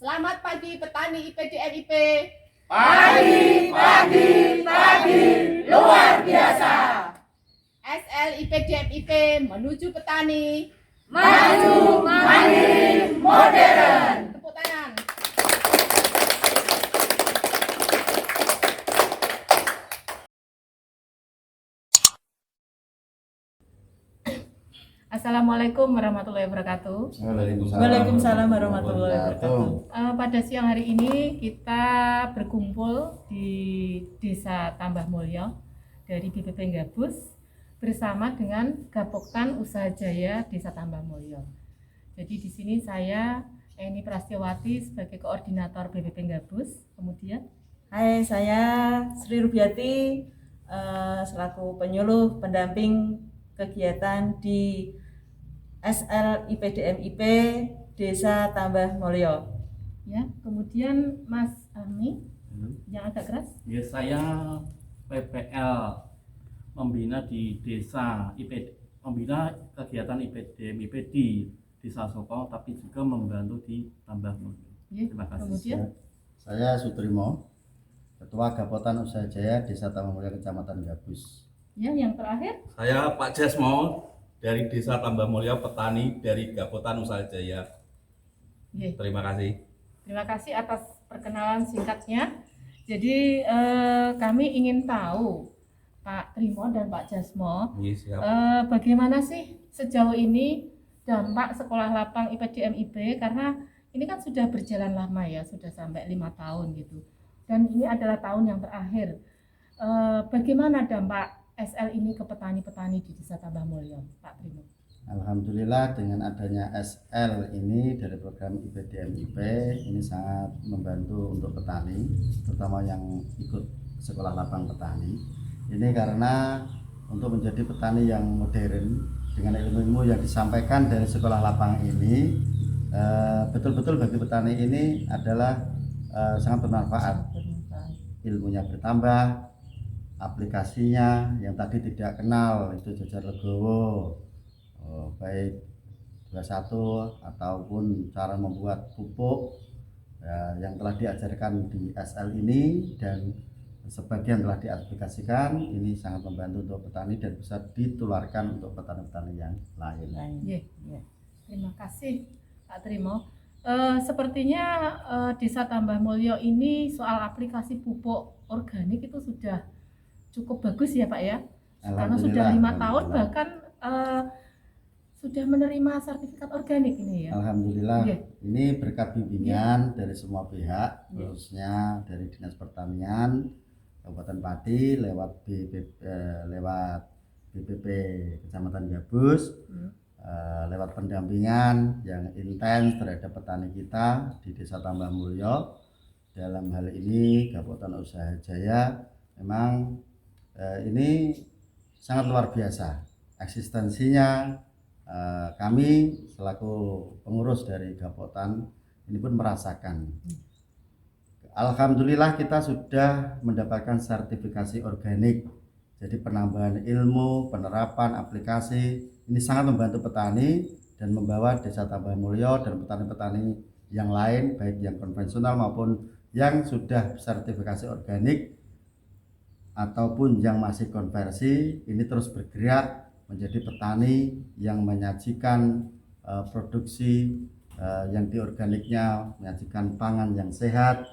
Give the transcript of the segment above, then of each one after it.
Selamat pagi petani IPDMIP. Pagi, luar biasa. SL IPDMIP menuju petani. Maju, mandiri, modern. Tepuk tangan. Assalamualaikum warahmatullahi wabarakatuh. Waalaikumsalam warahmatullahi wabarakatuh. Pada siang hari ini kita berkumpul di Desa Tambah Mulyo dari BPP Gabus bersama dengan Gapoktan Usaha Jaya Desa Tambah Mulyo. Jadi di sini saya Eni Prastyawati sebagai koordinator BPP Gabus. Kemudian Hai, saya Sri Rubiati selaku penyuluh pendamping kegiatan di SL IPDMIP Desa Tambah Mulyo. ya, kemudian Mas Ami yang agak keras. Ya, saya PPL membina di desa membina kegiatan IPDMIP di Desa Soko, tapi juga membantu di Tambah Mulyo. Ya, Terima kasih. kemudian Saya Sutrimo, Ketua Gapoktan Usaha Jaya Desa Tambah Mulyo Kecamatan Gabus. ya, yang terakhir Saya Pak Jasmo dari Desa Tambah Mulyo, petani dari Gapoktan Usaha Jaya. ya. Terima kasih. Terima kasih atas perkenalan singkatnya. Jadi kami ingin tahu Pak Trimo dan Pak Jasmo, Iya, siap. bagaimana sih sejauh ini dampak sekolah lapang IPDMIP, karena ini kan sudah berjalan lama ya, sudah sampai 5 tahun gitu. Dan ini adalah tahun yang terakhir. Bagaimana dampak SL ini ke petani-petani di Desa Tambah Mulyo, Pak Trimo? Alhamdulillah dengan adanya SL ini dari program IPDMIP ini sangat membantu untuk petani, terutama yang ikut sekolah lapang petani. Ini karena untuk menjadi petani yang modern dengan ilmu-ilmu yang disampaikan dari sekolah lapang ini, betul-betul bagi petani ini adalah sangat bermanfaat. Ilmunya bertambah, aplikasinya yang tadi tidak kenal itu jajar legowo, baik 21 ataupun cara membuat pupuk yang telah diajarkan di SL ini dan sebagian telah diaplikasikan, ini sangat membantu untuk petani dan bisa ditularkan untuk petani-petani yang lain. Ya. Terima kasih Pak Trimo. Sepertinya Desa Tambah Mulyo ini soal aplikasi pupuk organik itu sudah cukup bagus ya Pak ya, karena sudah 5 tahun bahkan sudah menerima sertifikat organik ini ya. Alhamdulillah, Iya. ini berkat bimbingan dari semua pihak, khususnya dari Dinas Pertanian Kabupaten Pati lewat BPP Kecamatan Gabus, lewat pendampingan yang intens terhadap petani kita di Desa Tambah Mulyo. Dalam hal ini Gapoktan Usaha Jaya memang ini sangat luar biasa eksistensinya. Kami selaku pengurus dari Gapoktan ini pun merasakan. Alhamdulillah kita sudah mendapatkan sertifikasi organik. Jadi penambahan ilmu, penerapan aplikasi ini sangat membantu petani dan membawa Desa Tambah Mulyo dan petani-petani yang lain baik yang konvensional maupun yang sudah sertifikasi organik ataupun yang masih konversi ini terus bergerak menjadi petani yang menyajikan produksi yang diorganiknya, menyajikan pangan yang sehat,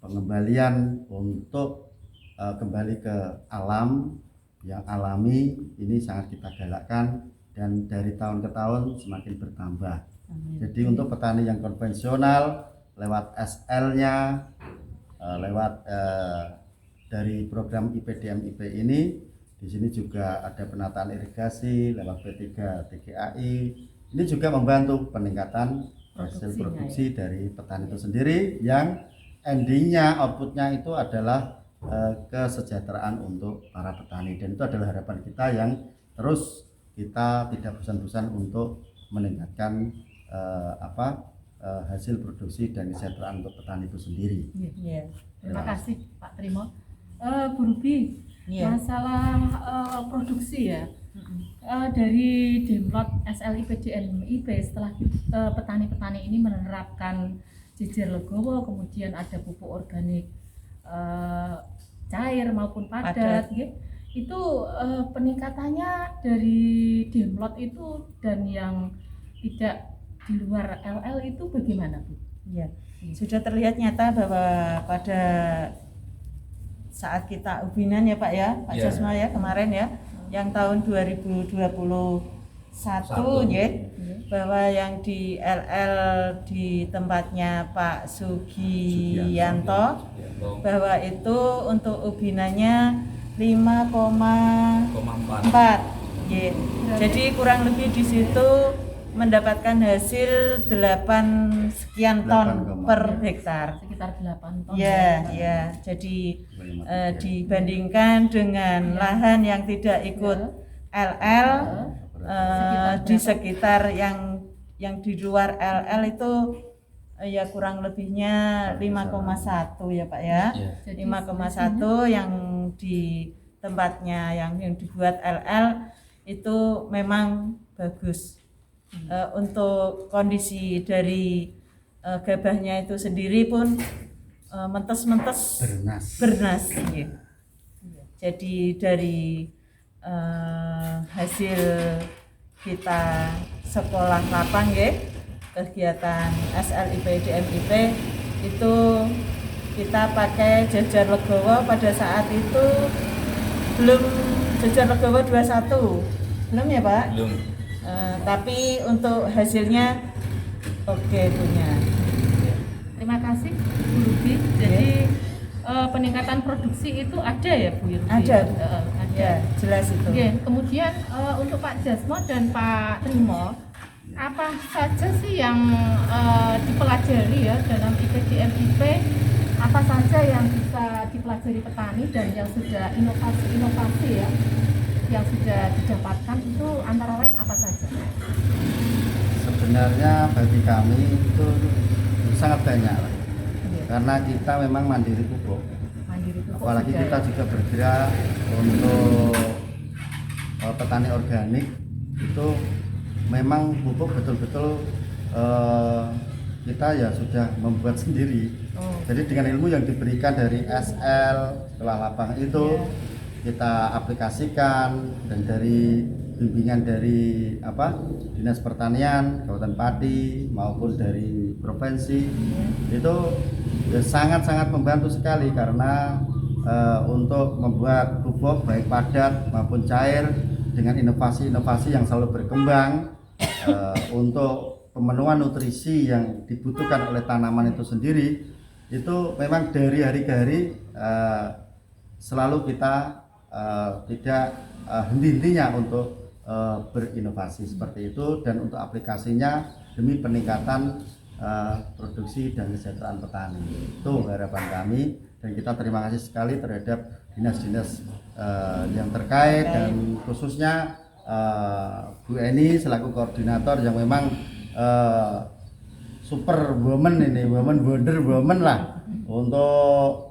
pengembalian untuk kembali ke alam yang alami ini sangat kita galakkan dan dari tahun ke tahun semakin bertambah. Jadi untuk petani yang konvensional lewat SL-nya, lewat dari program IPDMIP ini, di sini juga ada penataan irigasi lewat P3 TGAI. Ini juga membantu peningkatan hasil produksi dari petani itu sendiri yang endingnya outputnya itu adalah kesejahteraan untuk para petani, dan itu adalah harapan kita yang terus kita tidak bosan-bosan untuk meningkatkan hasil produksi dan kesejahteraan untuk petani itu sendiri. Ya. Terima kasih Pak Trimo. Bu Ruby, masalah produksi ya, dari Demlot SL IPDMIP setelah petani-petani ini menerapkan jejer legowo, kemudian ada pupuk organik cair maupun padat, gitu. Itu peningkatannya dari Demlot itu dan yang tidak di luar LL itu bagaimana, Bu? Ya, sudah terlihat nyata bahwa pada saat kita ubinan ya Pak ya, Pak Ya. Jasma ya kemarin ya, yang tahun 2021 ya, bahwa yang di LL di tempatnya Pak Sugiyanto, bahwa itu untuk ubinannya 5,4 ya. Jadi kurang lebih di situ mendapatkan hasil 8 sekian ton 8, per hektar. Sekitar 8 ton. Ya, ya. Jadi dibandingkan dengan lahan yang tidak ikut LL di sekitar yang di luar LL itu ya kurang lebihnya 5,1 ya Pak ya. Jadi 5,1 yang di tempatnya yang dibuat LL itu memang bagus. Untuk kondisi dari gabahnya itu sendiri pun mentes-mentes bernas ya. Jadi dari hasil kita sekolah lapang ya, kegiatan SLIPDMIP itu kita pakai jejer legowo pada saat itu belum jejer legowo 21 belum ya Pak? Belum. Tapi untuk hasilnya oke punya. Terima kasih Bu Ruby. Jadi peningkatan produksi itu ada ya Bu Ruby? Ada. Ada. Ya, jelas itu. Oke, kemudian untuk Pak Jasmo dan Pak Trimo, apa saja sih yang dipelajari ya dalam IPDM-IP? Apa saja yang bisa dipelajari petani dan yang sudah inovasi ya, yang sudah didapatkan itu antara lain apa saja? Sebenarnya bagi kami itu sangat banyak lah. Iya. Karena kita memang mandiri pupuk. Mandiri pupuk Apalagi sudah kita ya. juga bergerak untuk petani organik, itu memang pupuk betul-betul kita ya sudah membuat sendiri. Oh. Jadi dengan ilmu yang diberikan dari SL sekolah lapang itu kita aplikasikan, dan dari bimbingan dari Dinas Pertanian Kabupaten Pati maupun dari provinsi itu ya sangat-sangat membantu sekali, karena untuk membuat pupuk baik padat maupun cair dengan inovasi-inovasi yang selalu berkembang untuk pemenuhan nutrisi yang dibutuhkan oleh tanaman itu sendiri. Itu memang dari hari ke hari selalu kita tidak henti-hentinya untuk berinovasi seperti itu, dan untuk aplikasinya demi peningkatan produksi dan kesejahteraan petani. Itu harapan kami, dan kita terima kasih sekali terhadap dinas-dinas yang terkait, dan khususnya Bu Eni selaku koordinator yang memang super woman ini, wonder woman lah, untuk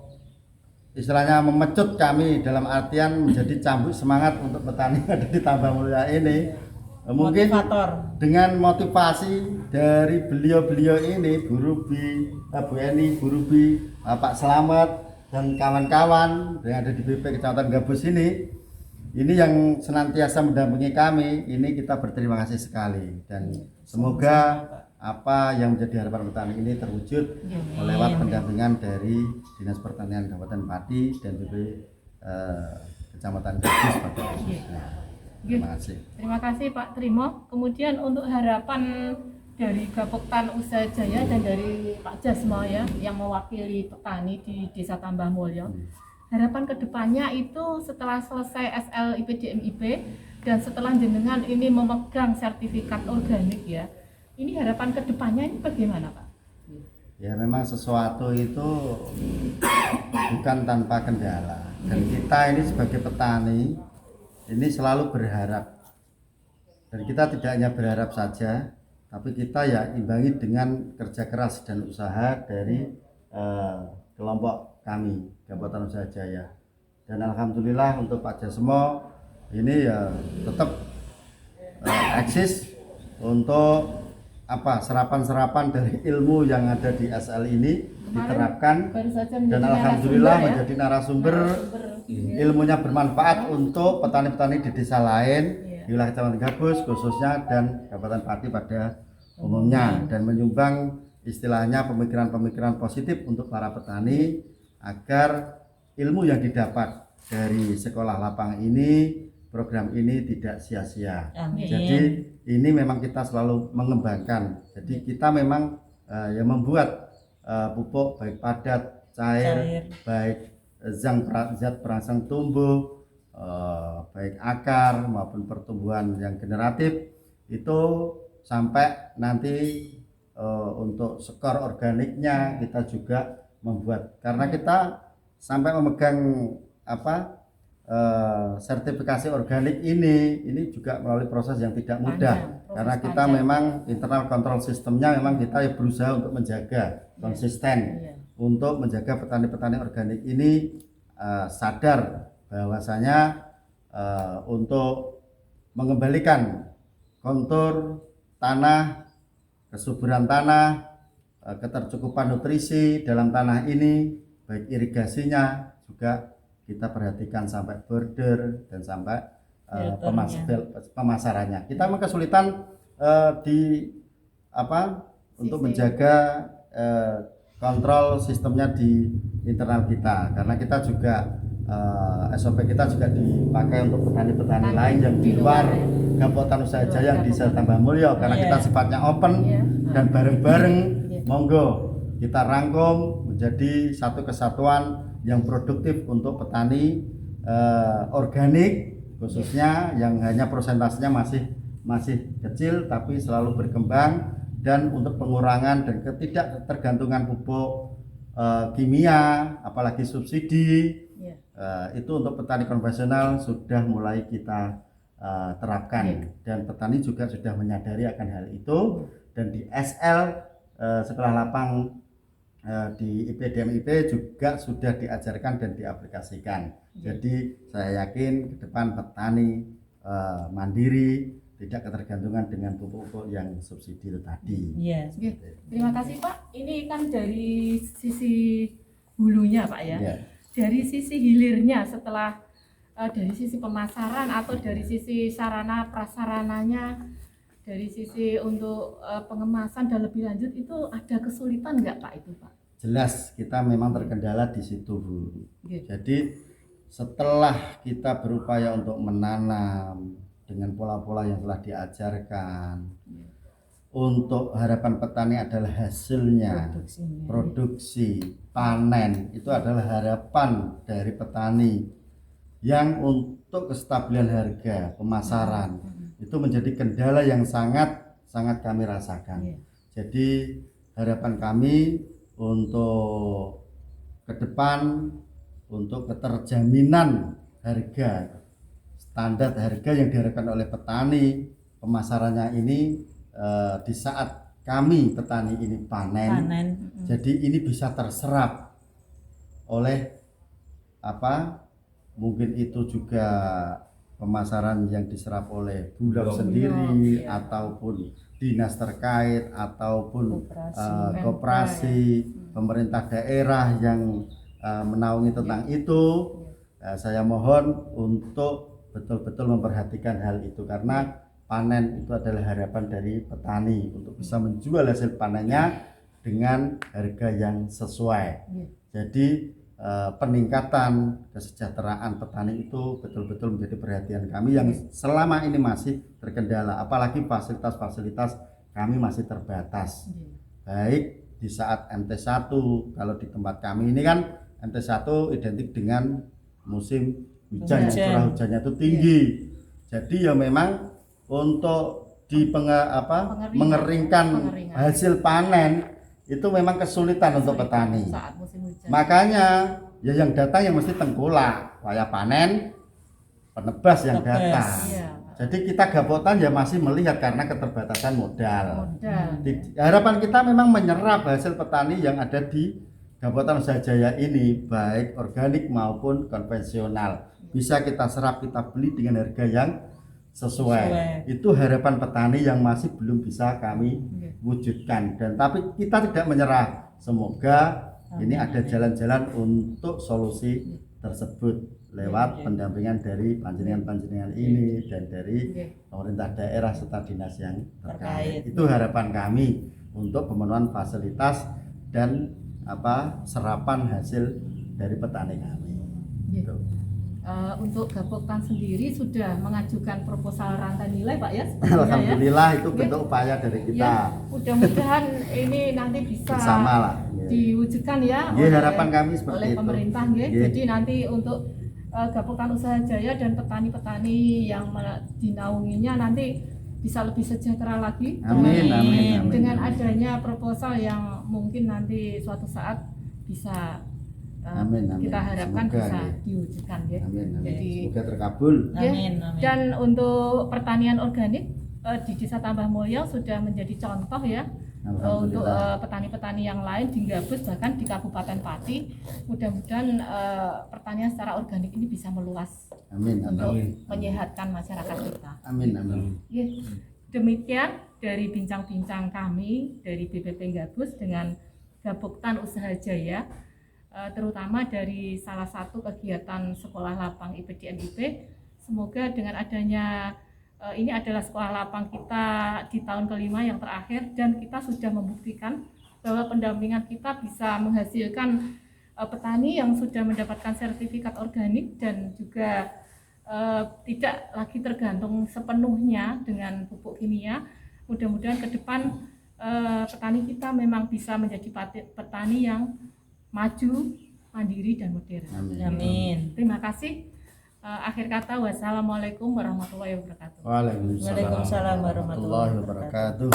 istilahnya memecut kami dalam artian menjadi cambuk semangat untuk petani yang ada di Tambah Mulya ini. Mungkin Motivator. dengan motivasi dari beliau-beliau ini, Bu Ruby, Bu Eni, Bu Ruby, Pak Slamet dan kawan-kawan yang ada di BP Kecamatan Gabus ini yang senantiasa mendampingi kami, ini kita berterima kasih sekali, dan semoga apa yang menjadi harapan petani ini terwujud lewat pendampingan dari Dinas Pertanian Kabupaten Pati dan BP Kecamatan Gabus pada khususnya. Terima kasih. Terima kasih Pak Trimo. Kemudian untuk harapan dari Gapoktan Usaha Jaya dan dari Pak Jasmo ya, yang mewakili petani di Desa Tambah Mulyo. Harapan kedepannya itu setelah selesai SLIPDMIP dan setelah jenengan ini memegang sertifikat organik ya, ini harapan kedepannya ini bagaimana Pak? Ya memang sesuatu itu bukan tanpa kendala, dan kita ini sebagai petani ini selalu berharap, dan kita tidak hanya berharap saja, tapi kita ya imbangi dengan kerja keras dan usaha dari kelompok kami Kabupaten Usaha Jaya. Dan alhamdulillah untuk Pak Jasmo ini ya tetap eksis untuk serapan-serapan dari ilmu yang ada di SL ini diterapkan Baru saja dan menjadi alhamdulillah narasumber, ya. menjadi narasumber Iya. ilmunya bermanfaat untuk petani-petani di desa lain Iya. di wilayah Kecamatan Gabus khususnya dan Kabupaten Pati pada umumnya, dan menyumbang istilahnya pemikiran-pemikiran positif untuk para petani agar ilmu yang didapat dari sekolah lapang ini, program ini tidak sia-sia. Amin. Jadi ini memang kita selalu mengembangkan. Jadi kita memang yang membuat pupuk baik padat, cair. Baik zat perangsang tumbuh, baik akar maupun pertumbuhan yang generatif itu sampai nanti untuk skor organiknya kita juga membuat, karena kita sampai memegang sertifikasi organik ini juga melalui proses yang tidak mudah. Panjang, Karena proses kita panjang. memang internal control sistemnya memang kita berusaha untuk menjaga konsisten, Iya. untuk menjaga petani-petani organik ini sadar bahwasanya untuk mengembalikan kontur tanah, kesuburan tanah, ketercukupan nutrisi dalam tanah ini, baik irigasinya juga kita perhatikan sampai border dan sampai pemasarannya. Kita memang kesulitan untuk menjaga kontrol sistemnya di internal kita, karena kita juga SOP kita juga dipakai untuk petani-petani lain yang di luar Kabupaten Usaha Jaya yang di Desa Tambah Mulyo, karena kita sifatnya open dan bareng-bareng. Monggo kita rangkum menjadi satu kesatuan yang produktif untuk petani organik, khususnya yang hanya prosentasenya masih kecil tapi selalu berkembang, dan untuk pengurangan dan ketidaktergantungan pupuk kimia apalagi subsidi itu untuk petani konvensional sudah mulai kita terapkan, dan petani juga sudah menyadari akan hal itu. Dan di SL sekolah lapang di IPDMIP juga sudah diajarkan dan diaplikasikan. Jadi saya yakin ke depan petani mandiri, tidak ketergantungan dengan pupuk-pupuk yang subsidi itu tadi. Iya. Terima kasih Pak. Ini kan dari sisi hulunya Pak ya. Dari sisi hilirnya setelah dari sisi pemasaran atau dari sisi sarana prasarananya, dari sisi untuk pengemasan dan lebih lanjut itu ada kesulitan nggak Pak itu Pak? Jelas kita memang terkendala di situ Bu. Jadi setelah kita berupaya untuk menanam dengan pola-pola yang telah diajarkan, untuk harapan petani adalah hasilnya, produksi, panen, itu adalah harapan dari petani yang untuk kestabilan harga pemasaran itu menjadi kendala yang sangat kami rasakan. Jadi harapan kami untuk ke depan, untuk keterjaminan harga, standar harga yang diharapkan oleh petani, pemasarannya ini di saat kami petani ini panen. Jadi ini bisa terserap oleh mungkin itu juga pemasaran yang diserap oleh Bulog sendiri ataupun dinas terkait ataupun koperasi, pemerintah daerah yang menaungi tentang itu. Saya mohon untuk betul-betul memperhatikan hal itu, karena panen itu adalah harapan dari petani untuk bisa menjual hasil panennya dengan harga yang sesuai. Jadi peningkatan kesejahteraan petani itu betul-betul menjadi perhatian kami yang selama ini masih terkendala, apalagi fasilitas-fasilitas kami masih terbatas. Baik di saat MT1, kalau di tempat kami ini kan MT1 identik dengan musim hujan yang curah hujannya itu tinggi. Jadi ya memang untuk mengeringkan hasil panen itu memang kesulitan untuk petani. Makanya ya yang datang yang mesti tengkulak, waya panen, penebas yang datang. Jadi kita Gapotan ya masih melihat karena keterbatasan modal. Harapan kita memang menyerap hasil petani yang ada di Gapotan Usaha Jaya ini, baik organik maupun konvensional. Bisa kita serap, kita beli dengan harga yang sesuai. Itu harapan petani yang masih belum bisa kami wujudkan, dan tapi kita tidak menyerah. Semoga ini ada jalan-jalan untuk solusi tersebut lewat pendampingan dari panjenengan-panjenengan ini dan dari pemerintah daerah serta dinas yang terkait. Itu harapan kami untuk pemenuhan fasilitas dan serapan hasil dari petani kami. Gitu. Untuk Gapoktan sendiri sudah mengajukan proposal rantai nilai Pak ya? Alhamdulillah itu bentuk upaya dari kita. Ya, mudah-mudahan ini nanti bisa bersama lah. Diwujudkan ya harapan kami seperti oleh itu. Pemerintah. Jadi nanti untuk Gapoktan Usaha Jaya dan petani-petani yang dinaunginya nanti bisa lebih sejahtera lagi. Amin. Dengan adanya proposal yang mungkin nanti suatu saat bisa kita harapkan semoga, bisa diwujudkan ya. Jadi semoga terkabul. Dan untuk pertanian organik di Desa Tambah Mulyo sudah menjadi contoh ya untuk petani-petani yang lain di Gabus, bahkan di Kabupaten Pati. Mudah-mudahan pertanian secara organik ini bisa meluas untuk menyehatkan masyarakat kita. Amin. Ya, demikian dari bincang-bincang kami dari BPP Gabus dengan Gapoktan Usaha Jaya, terutama dari salah satu kegiatan sekolah lapang IPDN-IP. Semoga dengan adanya ini adalah sekolah lapang kita di tahun kelima yang terakhir, dan kita sudah membuktikan bahwa pendampingan kita bisa menghasilkan petani yang sudah mendapatkan sertifikat organik dan juga tidak lagi tergantung sepenuhnya dengan pupuk kimia. Mudah-mudahan ke depan petani kita memang bisa menjadi petani yang maju, mandiri dan modern. Amin. Terima kasih. Akhir kata, wassalamualaikum warahmatullahi wabarakatuh. Waalaikumsalam warahmatullahi wabarakatuh.